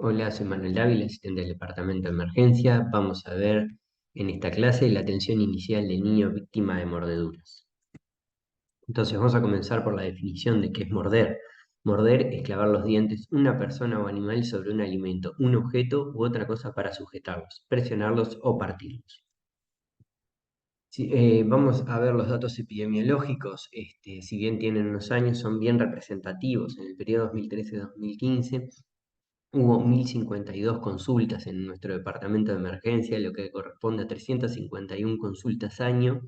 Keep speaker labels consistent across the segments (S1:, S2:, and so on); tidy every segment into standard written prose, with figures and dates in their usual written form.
S1: Hola, soy Manuel Dávila, asistente del Departamento de Emergencia. Vamos a ver en esta clase la atención inicial del niño víctima de mordeduras. Entonces vamos a comenzar por la definición de qué es morder. Morder es clavar los dientes una persona o animal sobre un alimento, un objeto u otra cosa para sujetarlos, presionarlos o partirlos. Vamos a ver los datos epidemiológicos. Si bien tienen unos años, son bien representativos. En el periodo 2013-2015 hubo 1.052 consultas en nuestro departamento de emergencia, lo que corresponde a 351 consultas año,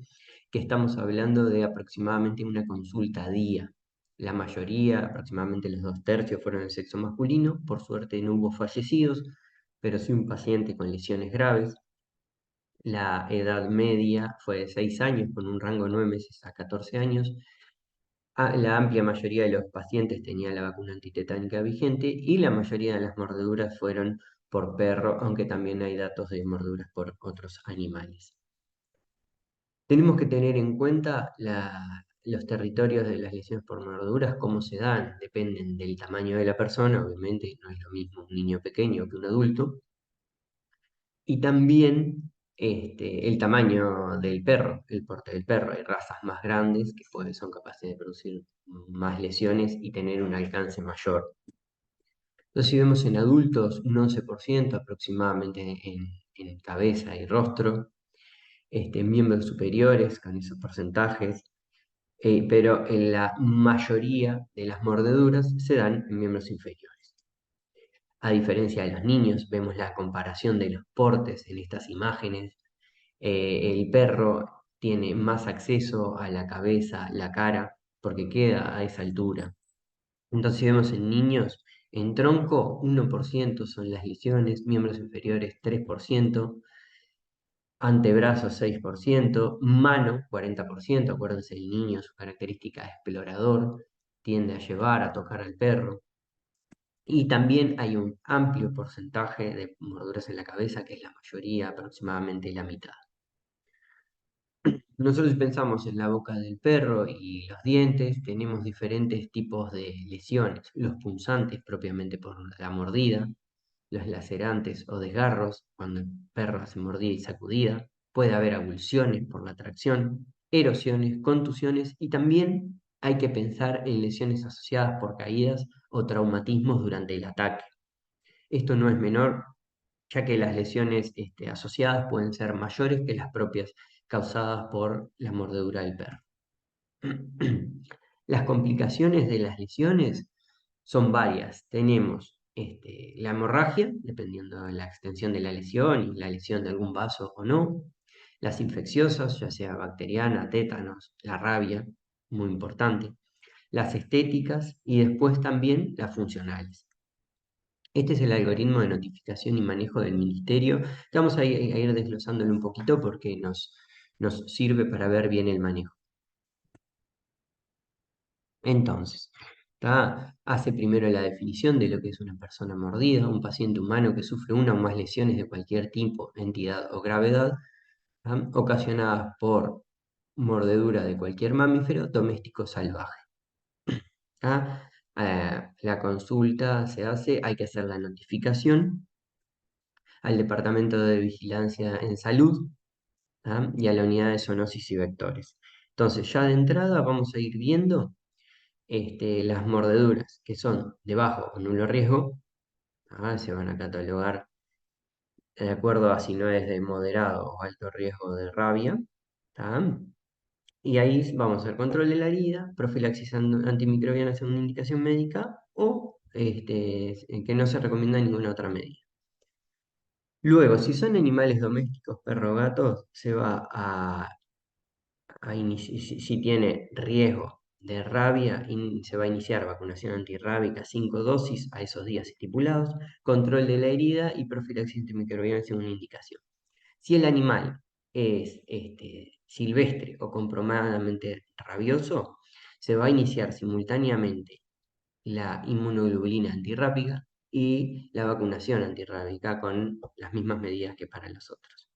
S1: que estamos hablando de aproximadamente una consulta a día. La mayoría, aproximadamente los 2/3, fueron de sexo masculino. Por suerte no hubo fallecidos, pero sí un paciente con lesiones graves. La edad media fue de 6 años, con un rango de 9 meses a 14 años. La amplia mayoría de los pacientes tenía la vacuna antitetánica vigente y la mayoría de las mordeduras fueron por perro, aunque también hay datos de mordeduras por otros animales. Tenemos que tener en cuenta los territorios de las lesiones por mordeduras, cómo se dan, dependen del tamaño de la persona. Obviamente no es lo mismo un niño pequeño que un adulto, y también el tamaño del perro, el porte del perro. Hay razas más grandes que son capaces de producir más lesiones y tener un alcance mayor. Entonces, si vemos en adultos, un 11% aproximadamente en cabeza y rostro, miembros superiores con esos porcentajes, pero en la mayoría de las mordeduras se dan en miembros inferiores. A diferencia de los niños, vemos la comparación de los portes en estas imágenes. El perro tiene más acceso a la cabeza, la cara, porque queda a esa altura. Entonces, si vemos en niños, en tronco 1% son las lesiones, miembros inferiores 3%, antebrazos 6%, mano 40%. Acuérdense, el niño, su característica de explorador, tiende a llevar, a tocar al perro. Y también hay un amplio porcentaje de mordeduras en la cabeza, que es la mayoría, aproximadamente la mitad. Nosotros pensamos en la boca del perro y los dientes, tenemos diferentes tipos de lesiones: los punzantes propiamente por la mordida, los lacerantes o desgarros cuando el perro hace mordida y sacudida. Puede haber avulsiones por la tracción, erosiones, contusiones, y también hay que pensar en lesiones asociadas por caídas o traumatismos durante el ataque. Esto no es menor, ya que las lesiones asociadas pueden ser mayores que las propias causadas por la mordedura del perro. Las complicaciones de las lesiones son varias. Tenemos la hemorragia, dependiendo de la extensión de la lesión y la lesión de algún vaso o no. Las infecciosas, ya sea bacteriana, tétanos, la rabia, muy importante. Las estéticas y después también las funcionales. Este es el algoritmo de notificación y manejo del ministerio, que vamos a ir desglosándolo un poquito porque nos sirve para ver bien el manejo. Entonces, hace primero la definición de lo que es una persona mordida: un paciente humano que sufre una o más lesiones de cualquier tipo, entidad o gravedad, ocasionadas por mordedura de cualquier mamífero doméstico salvaje. La consulta se hace, hay que hacer la notificación al Departamento de Vigilancia en Salud, y a la unidad de zoonosis y vectores. Entonces, ya de entrada vamos a ir viendo las mordeduras que son de bajo o nulo riesgo. Se van a catalogar de acuerdo a si no es de moderado o alto riesgo de rabia. Y ahí vamos a hacer control de la herida, profilaxis antimicrobiana según indicación médica, o que no se recomienda ninguna otra medida. Luego, si son animales domésticos, perro o gato, se va si tiene riesgo de rabia, se va a iniciar vacunación antirrábica, 5 dosis a esos días estipulados, control de la herida y profilaxis antimicrobiana según indicación. Si el animal es silvestre o comprometidamente rabioso, se va a iniciar simultáneamente la inmunoglobulina antirrábica y la vacunación antirrábica con las mismas medidas que para los otros.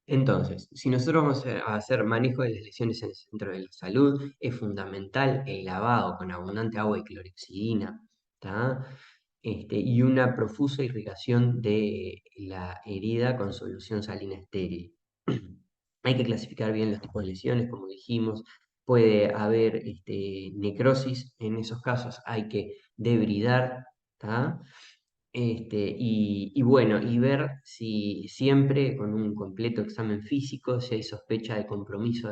S1: Entonces, si nosotros vamos a hacer manejo de las lesiones en el centro de la salud, es fundamental el lavado con abundante agua y clorexidina. y una profusa irrigación de la herida con solución salina estéril. Hay que clasificar bien los tipos de lesiones, como dijimos. Puede haber necrosis, en esos casos hay que debridar, ¿tá? Y bueno, y ver si siempre con un completo examen físico, si hay sospecha de compromiso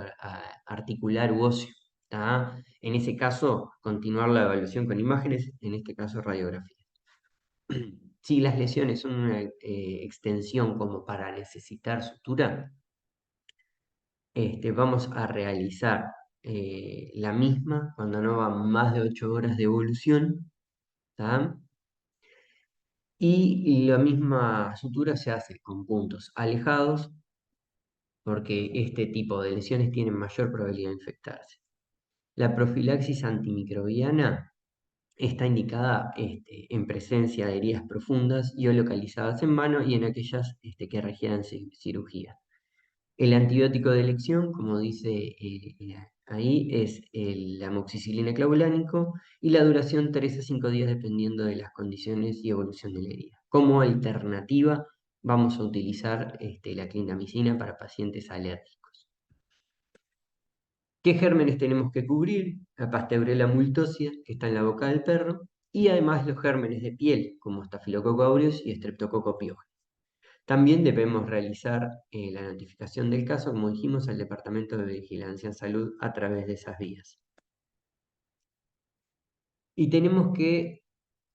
S1: articular u óseo, ¿tá? En ese caso, continuar la evaluación con imágenes, en este caso radiografía. Si las lesiones son una extensión como para necesitar sutura, vamos a realizar la misma cuando no van más de 8 horas de evolución, ¿tá? Y la misma sutura se hace con puntos alejados porque este tipo de lesiones tienen mayor probabilidad de infectarse. La profilaxis antimicrobiana está indicada en presencia de heridas profundas y o localizadas en mano y en aquellas que requieran cirugía. El antibiótico de elección, como dice ahí, es el amoxicilina clavulánico y la duración 3 a 5 días dependiendo de las condiciones y evolución de la herida. Como alternativa, vamos a utilizar la clindamicina para pacientes alérgicos. ¿Qué gérmenes tenemos que cubrir? La Pasteurella multosia, que está en la boca del perro, y además los gérmenes de piel, como Staphylococcus aureus y Streptococcus pyogenes. También debemos realizar la notificación del caso, como dijimos, al Departamento de Vigilancia en Salud a través de esas vías. Y tenemos que,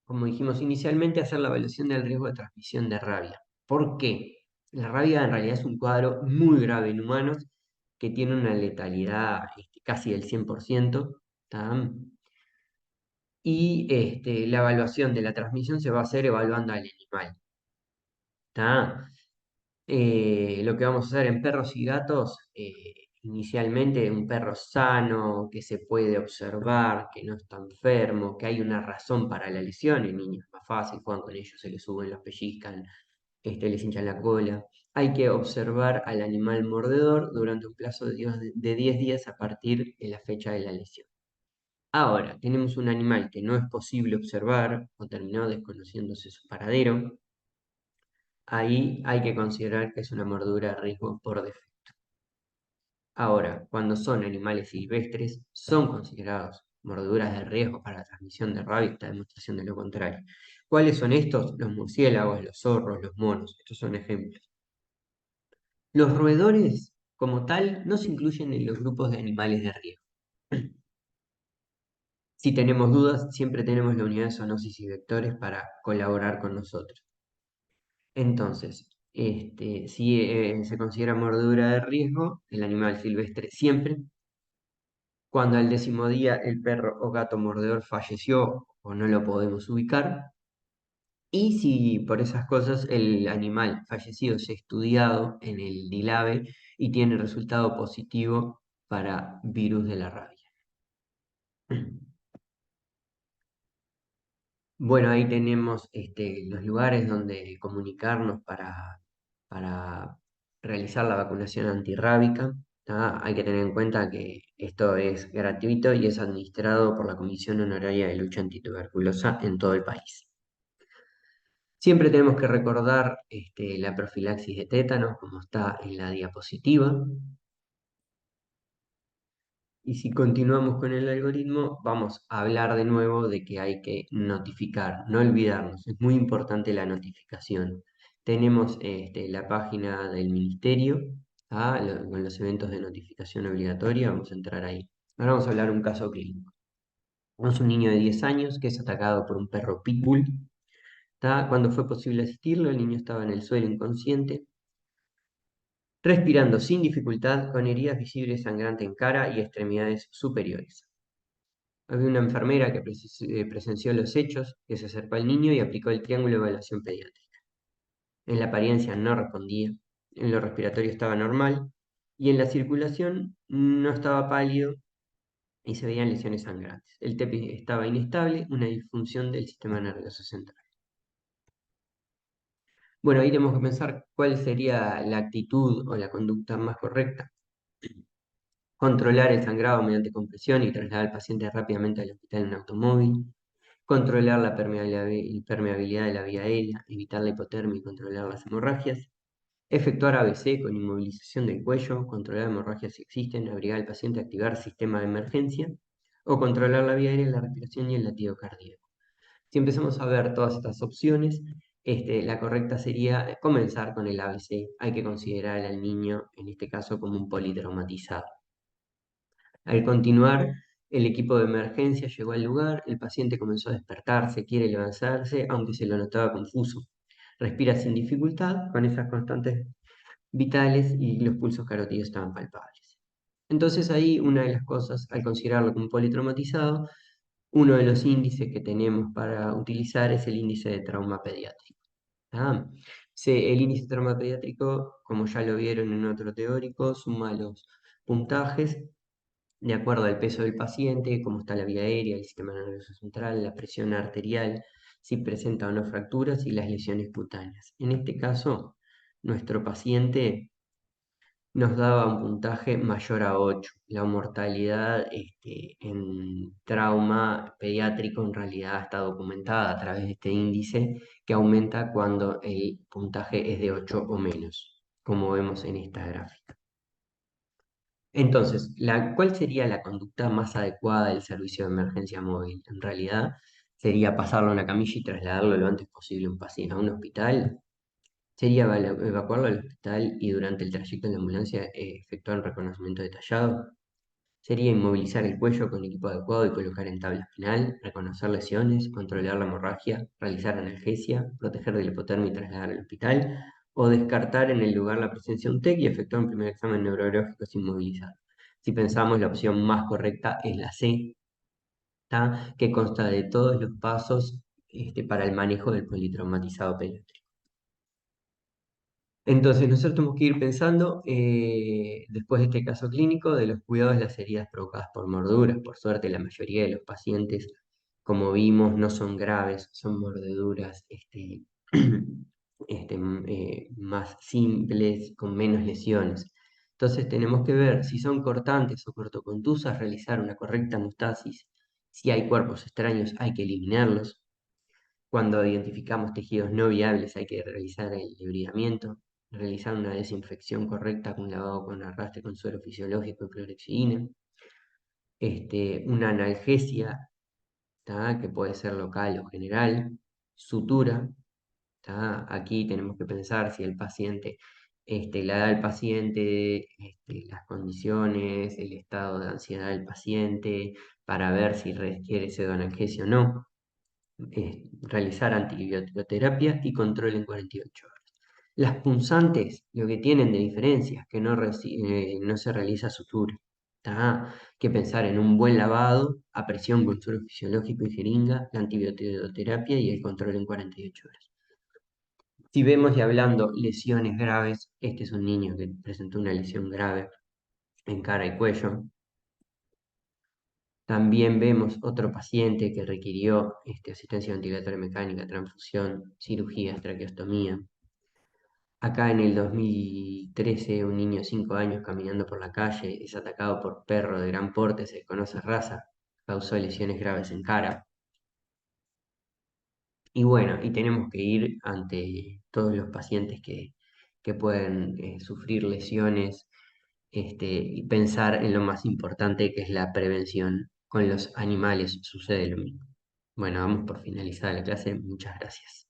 S1: como dijimos inicialmente, hacer la evaluación del riesgo de transmisión de rabia. ¿Por qué? La rabia en realidad es un cuadro muy grave en humanos que tiene una letalidad casi del 100%, ¿tá? Y la evaluación de la transmisión se va a hacer evaluando al animal, ¿tá? Lo que vamos a hacer en perros y gatos, inicialmente un perro sano, que se puede observar, que no está enfermo, que hay una razón para la lesión, en niños es más fácil, juegan con ellos, se les suben, los pellizcan, les hinchan la cola. Hay que observar al animal mordedor durante un plazo de 10 días a partir de la fecha de la lesión. Ahora, tenemos un animal que no es posible observar o terminó desconociéndose su paradero. Ahí hay que considerar que es una mordedura de riesgo por defecto. Ahora, cuando son animales silvestres, son considerados mordeduras de riesgo para la transmisión de rabia, esta demostración de lo contrario. ¿Cuáles son estos? Los murciélagos, los zorros, los monos. Estos son ejemplos. Los roedores, como tal, no se incluyen en los grupos de animales de riesgo. Si tenemos dudas, siempre tenemos la unidad de zoonosis y vectores para colaborar con nosotros. Entonces, si se considera mordedura de riesgo, el animal silvestre siempre, cuando al 10.º día el perro o gato mordedor falleció o no lo podemos ubicar, y si por esas cosas el animal fallecido se ha estudiado en el DILABE y tiene resultado positivo para virus de la rabia. Bueno, ahí tenemos los lugares donde comunicarnos para realizar la vacunación antirrábica, ¿tá? Hay que tener en cuenta que esto es gratuito y es administrado por la Comisión Honoraria de Lucha Antituberculosa en todo el país. Siempre tenemos que recordar la profilaxis de tétanos, como está en la diapositiva. Y si continuamos con el algoritmo, vamos a hablar de nuevo de que hay que notificar, no olvidarnos, es muy importante la notificación. Tenemos la página del ministerio, con los eventos de notificación obligatoria, vamos a entrar ahí. Ahora vamos a hablar de un caso clínico. Tenemos un niño de 10 años que es atacado por un perro pitbull. Cuando fue posible asistirlo, el niño estaba en el suelo inconsciente, respirando sin dificultad, con heridas visibles sangrantes en cara y extremidades superiores. Había una enfermera que presenció los hechos, que se acercó al niño y aplicó el triángulo de evaluación pediátrica. En la apariencia no respondía, en lo respiratorio estaba normal y en la circulación no estaba pálido y se veían lesiones sangrantes. El TEPI estaba inestable, una disfunción del sistema nervioso central. Bueno, ahí tenemos que pensar cuál sería la actitud o la conducta más correcta. Controlar el sangrado mediante compresión y trasladar al paciente rápidamente al hospital en automóvil. controlar la permeabilidad de la vía aérea, evitar la hipotermia y controlar las hemorragias, efectuar ABC con inmovilización del cuello, controlar hemorragias si existen, abrigar al paciente, activar sistema de emergencia, o controlar la vía aérea, la respiración y el latido cardíaco. Si empezamos a ver todas estas opciones, la correcta sería comenzar con el ABC. Hay que considerar al niño, en este caso, como un politraumatizado. Al continuar, el equipo de emergencia llegó al lugar, el paciente comenzó a despertarse, quiere levantarse, aunque se lo notaba confuso. Respira sin dificultad, con esas constantes vitales y los pulsos carotídeos estaban palpables. Entonces ahí una de las cosas, al considerarlo como politraumatizado, uno de los índices que tenemos para utilizar es el índice de trauma pediátrico. ¿Tá? El índice de trauma pediátrico, como ya lo vieron en otro teórico, suma los puntajes de acuerdo al peso del paciente, cómo está la vía aérea, el sistema nervioso central, la presión arterial, si presenta o no fracturas y las lesiones cutáneas. En este caso, nuestro paciente nos daba un puntaje mayor a 8. La mortalidad en trauma pediátrico en realidad está documentada a través de este índice que aumenta cuando el puntaje es de 8 o menos, como vemos en esta gráfica. Entonces, ¿cuál sería la conducta más adecuada del servicio de emergencia móvil? En realidad, sería pasarlo a una camilla y trasladarlo lo antes posible a un paciente, a un hospital. Sería evacuarlo al hospital y durante el trayecto en la ambulancia efectuar un reconocimiento detallado. Sería inmovilizar el cuello con equipo adecuado y colocar en tabla espinal, reconocer lesiones, controlar la hemorragia, realizar analgesia, proteger de la hipotermia y trasladar al hospital, o descartar en el lugar la presencia de un TEC y efectuar un primer examen neurológico sin movilizar. Si pensamos, la opción más correcta es la C, ¿tá? Que consta de todos los pasos para el manejo del politraumatizado pediátrico. Entonces, nosotros tenemos que ir pensando, después de este caso clínico, de los cuidados de las heridas provocadas por mordeduras. Por suerte, la mayoría de los pacientes, como vimos, no son graves, son mordeduras más simples, con menos lesiones. Entonces, tenemos que ver si son cortantes o cortocontusas, realizar una correcta hemostasis. Si hay cuerpos extraños, hay que eliminarlos. Cuando identificamos tejidos no viables hay que realizar el debridamiento, realizar una desinfección correcta con lavado con arrastre con suero fisiológico y clorexidina, una analgesia, ¿tá? Que puede ser local o general, sutura, ¿tá? Aquí tenemos que pensar si el paciente, la edad del paciente, las condiciones, el estado de ansiedad del paciente, para ver si requiere pseudoanalgesia o no, realizar antibiótico-terapia y control en 48 horas. Las punzantes, lo que tienen de diferencia es que no se realiza sutura. Hay que pensar en un buen lavado a presión con suero fisiológico y jeringa, la antibiótico-terapia y el control en 48 horas. Si vemos y hablando lesiones graves, este es un niño que presentó una lesión grave en cara y cuello. También vemos otro paciente que requirió asistencia ventilatoria mecánica, transfusión, cirugías, traqueostomía. Acá en el 2013, un niño de 5 años caminando por la calle es atacado por perro de gran porte, se conoce raza, causó lesiones graves en cara. Y bueno, y tenemos que ir ante todos los pacientes que pueden sufrir lesiones y pensar en lo más importante que es la prevención. Con los animales sucede lo mismo. Bueno, vamos por finalizar la clase. Muchas gracias.